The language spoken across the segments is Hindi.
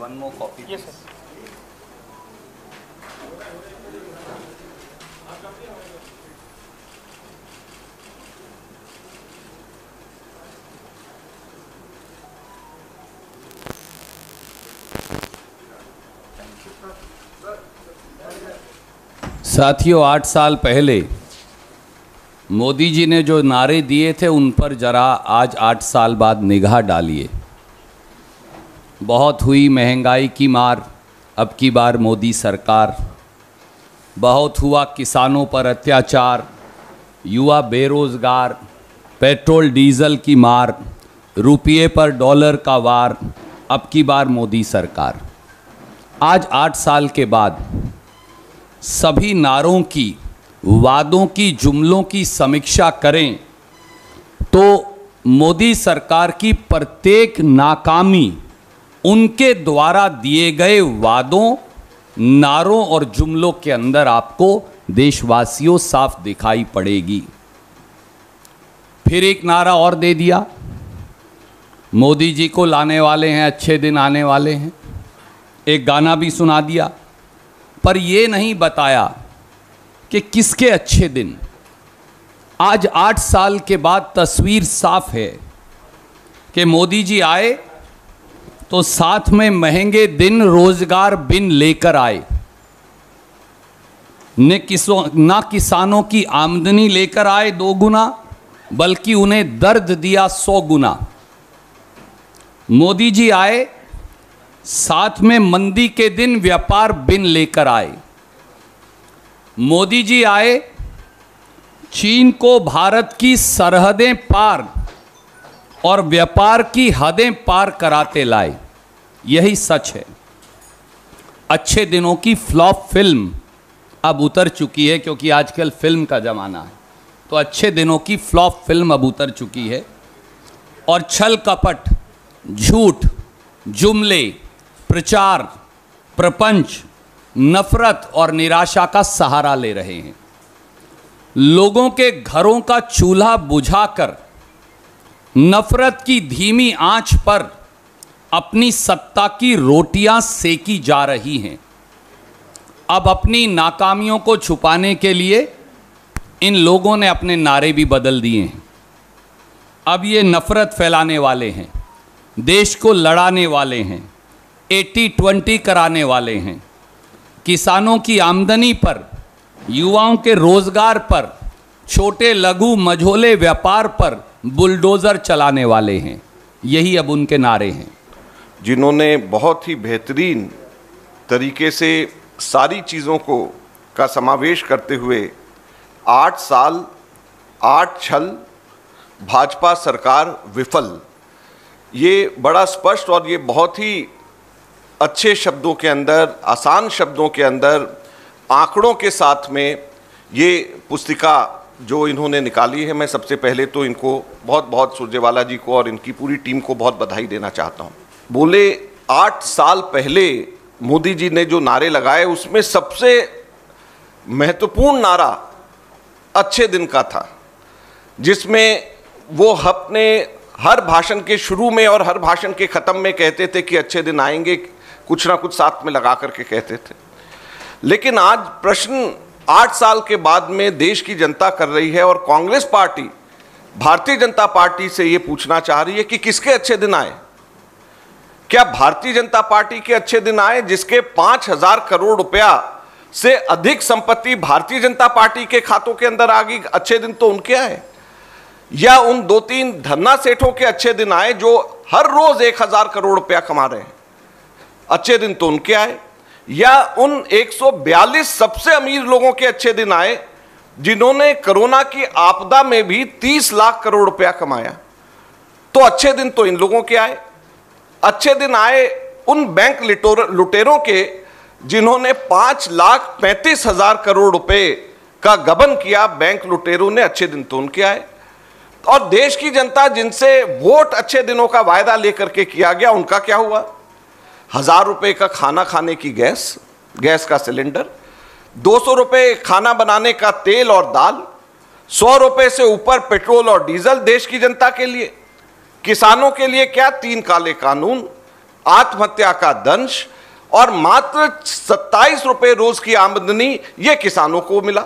One more copy. Yes, sir. साथियों, 8 साल पहले मोदी जी ने जो नारे दिए थे उन पर जरा आज 8 साल बाद निगाह डालिए। बहुत हुई महंगाई की मार, अब की बार मोदी सरकार। बहुत हुआ किसानों पर अत्याचार, युवा बेरोजगार, पेट्रोल डीजल की मार, रुपये पर डॉलर का वार, अब की बार मोदी सरकार। आज 8 साल के बाद सभी नारों की, वादों की, जुमलों की समीक्षा करें तो मोदी सरकार की प्रत्येक नाकामी उनके द्वारा दिए गए वादों, नारों और जुमलों के अंदर आपको देशवासियों साफ दिखाई पड़ेगी। फिर एक नारा और दे दिया, मोदी जी को लाने वाले हैं, अच्छे दिन आने वाले हैं। एक गाना भी सुना दिया, पर ये नहीं बताया कि किसके अच्छे दिन। आज 8 साल के बाद तस्वीर साफ है कि मोदी जी आए तो साथ में महंगे दिन, रोजगार बिन लेकर आए। ना किसानों की आमदनी लेकर आए 2 गुना, बल्कि उन्हें दर्द दिया 100 गुना। मोदी जी आए, साथ में मंदी के दिन व्यापार बिन लेकर आए। मोदी जी आए, चीन को भारत की सरहदें पार और व्यापार की हदें पार कराते लाए। यही सच है। अच्छे दिनों की फ्लॉप फिल्म अब उतर चुकी है, क्योंकि आजकल फिल्म का ज़माना है। तो अच्छे दिनों की फ्लॉप फिल्म अब उतर चुकी है और छल कपट, झूठ, जुमले, प्रचार, प्रपंच, नफरत और निराशा का सहारा ले रहे हैं। लोगों के घरों का चूल्हा बुझाकर नफरत की धीमी आंच पर अपनी सत्ता की रोटियां सेकी जा रही हैं। अब अपनी नाकामियों को छुपाने के लिए इन लोगों ने अपने नारे भी बदल दिए हैं। अब ये नफरत फैलाने वाले हैं, देश को लड़ाने वाले हैं, 80-20 कराने वाले हैं, किसानों की आमदनी पर, युवाओं के रोजगार पर, छोटे लघु मझोले व्यापार पर बुलडोजर चलाने वाले हैं। यही अब उनके नारे हैं। जिन्होंने बहुत ही बेहतरीन तरीके से सारी चीज़ों का समावेश करते हुए 8 साल 8 छल, भाजपा सरकार विफल, ये बड़ा स्पष्ट और ये बहुत ही अच्छे शब्दों के अंदर, आसान शब्दों के अंदर, आंकड़ों के साथ में ये पुस्तिका जो इन्होंने निकाली है, मैं सबसे पहले तो इनको बहुत सुरजेवाला जी को और इनकी पूरी टीम को बहुत बधाई देना चाहता हूँ। बोले 8 साल पहले मोदी जी ने जो नारे लगाए उसमें सबसे महत्वपूर्ण नारा अच्छे दिन का था, जिसमें वो अपने हर भाषण के शुरू में और हर भाषण के ख़त्म में कहते थे कि अच्छे दिन आएंगे, कुछ ना कुछ साथ में लगा करके कहते थे। लेकिन आज प्रश्न 8 साल के बाद में देश की जनता कर रही है और कांग्रेस पार्टी भारतीय जनता पार्टी से ये पूछना चाह रही है कि किसके अच्छे दिन आए। क्या भारतीय जनता पार्टी के अच्छे दिन आए, जिसके 5,000 करोड़ रुपया से अधिक संपत्ति भारतीय जनता पार्टी के खातों के अंदर आ गई? अच्छे दिन तो उनके आए। या उन 2-3 धन्ना सेठों के अच्छे दिन आए जो हर रोज 1,000 करोड़ रुपया कमा रहे हैं? अच्छे दिन तो उनके आए। या उन 142 सबसे अमीर लोगों के अच्छे दिन आए जिन्होंने कोरोना की आपदा में भी 30 लाख करोड़ रुपया कमाया? तो अच्छे दिन तो इन लोगों के आए। अच्छे दिन आए उन बैंक लुटेरों के जिन्होंने 5,35,000 करोड़ रुपए का गबन किया, बैंक लुटेरों ने। अच्छे दिन तो उनके आए। और देश की जनता जिनसे वोट अच्छे दिनों का वायदा लेकर के किया गया, उनका क्या हुआ? 1,000 रुपए का खाना खाने की गैस का सिलेंडर, 200 रुपए खाना बनाने का तेल और दाल, 100 रुपए से ऊपर पेट्रोल और डीजल देश की जनता के लिए। किसानों के लिए क्या? 3 काले कानून, आत्महत्या का दंश और मात्र 27 रुपए रोज की आमदनी ये किसानों को मिला।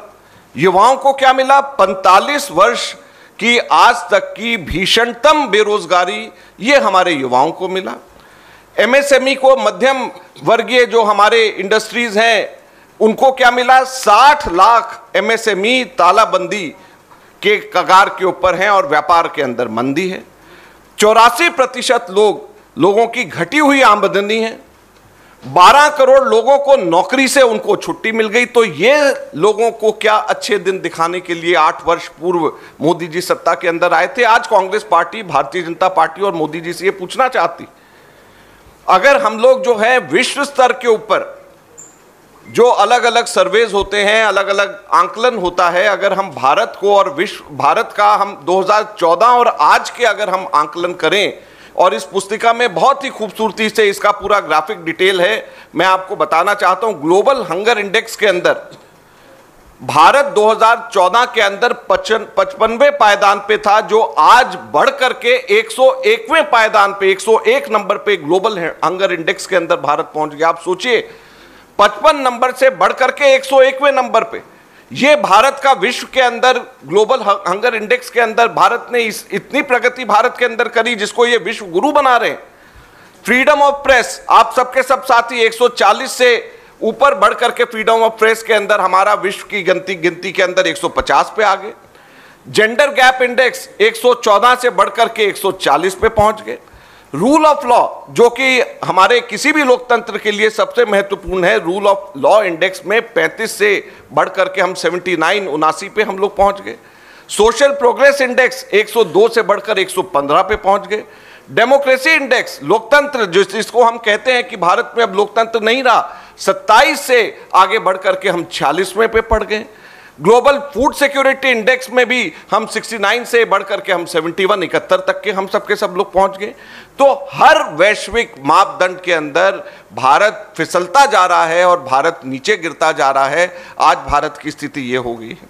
युवाओं को क्या मिला? 45 वर्ष की आज तक की भीषणतम बेरोजगारी ये हमारे युवाओं को मिला। एमएसएमई को, मध्यम वर्गीय जो हमारे इंडस्ट्रीज हैं, उनको क्या मिला? 60 लाख एमएसएमई तालाबंदी के कगार के ऊपर हैं और व्यापार के अंदर मंदी है। 84% लोगों की घटी हुई आमदनी है। 12 करोड़ लोगों को नौकरी से उनको छुट्टी मिल गई। तो ये लोगों को क्या अच्छे दिन दिखाने के लिए 8 वर्ष पूर्व मोदी जी सत्ता के अंदर आए थे। आज कांग्रेस पार्टी, भारतीय जनता पार्टी और मोदी जी से ये पूछना चाहती, अगर हम लोग जो है विश्व स्तर के ऊपर जो अलग अलग सर्वेज होते हैं, अलग अलग आंकलन होता है, अगर हम भारत को और भारत का हम 2014 और आज के अगर हम आंकलन करें, और इस पुस्तिका में बहुत ही खूबसूरती से इसका पूरा ग्राफिक डिटेल है, मैं आपको बताना चाहता हूं। ग्लोबल हंगर इंडेक्स के अंदर भारत 2014 के अंदर 55वें पायदान पे था, जो आज बढ़ करके 101वें पायदान पे, 101 नंबर पे ग्लोबल हंगर इंडेक्स के अंदर भारत पहुंच गया। आप सोचिए, 55 नंबर से बढ़ करके 101वें नंबर पे। ये भारत का विश्व के अंदर ग्लोबल हंगर इंडेक्स के अंदर भारत ने इतनी प्रगति भारत के अंदर करी, जिसको ये विश्व गुरु बना रहे हैं। फ्रीडम ऑफ प्रेस, आप सबके सब साथी 140 से ऊपर बढ़ करके फ्रीडम ऑफ प्रेस के अंदर हमारा विश्व की गिनती के अंदर 150 पे आ गए। जेंडर गैप इंडेक्स 114 से बढ़ करके 140 पे पहुंच गए। रूल ऑफ लॉ, जो कि हमारे किसी भी लोकतंत्र के लिए सबसे महत्वपूर्ण है, रूल ऑफ लॉ इंडेक्स में 35 से बढ़ करके हम 79 पे हम लोग पहुंच गए। सोशल प्रोग्रेस इंडेक्स 102 से बढ़कर 115 पे पहुंच गए। डेमोक्रेसी इंडेक्स, लोकतंत्र जिसको हम कहते हैं कि भारत में अब लोकतंत्र नहीं रहा, 27 से आगे बढ़ करके हम 46वें पे पड़ गए। ग्लोबल फूड सिक्योरिटी इंडेक्स में भी हम 69 से बढ़ करके हम 71 तक के हम सबके सब लोग पहुंच गए। तो हर वैश्विक मापदंड के अंदर भारत फिसलता जा रहा है और भारत नीचे गिरता जा रहा है। आज भारत की स्थिति ये हो गई है।